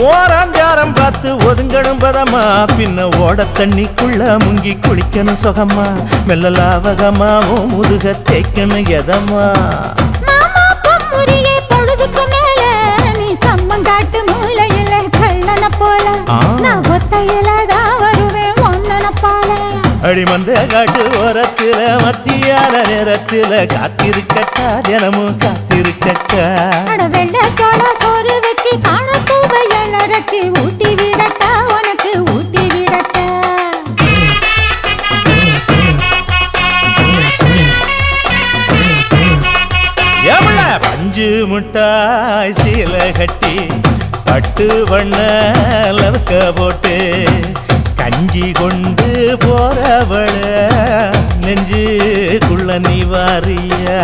ஓராஞ்சாரம் பார்த்து ஒதுங்கணும் பதமா, பின்ன ஓட தண்ணிக்குள்ள முங்கி குளிக்கணும் சுகமா, மெல்ல லாவகமா ஓ முதுக தேய்க்கணும் எதமா. மாமா பொம்முரியே பொழுதுக்கு மேல நீ கம்மங்காட்டு மூலையில கள்ளன போல, நான் ஒத்தையில தான் வருவேன் ஒன்னன போல. அடிமந்த காட்டு ஓரத்துல மத்தியான நேரத்துல காத்திருக்கட்டா, தினமும் காத்திருக்கட்டா. வெள்ள சோள சோறு வச்சு காண பூவையல் அரைச்சி ஊட்டி விடட்டா, உனக்கு ஊட்டி விடட்டா. எவ்வள பஞ்சு முட்டாய் சீல கட்டி பட்டு வண்ண லவக்க போட்டு கஞ்சி கொண்டு போறவள நெஞ்சுக்குள்ள நீ வாரியா.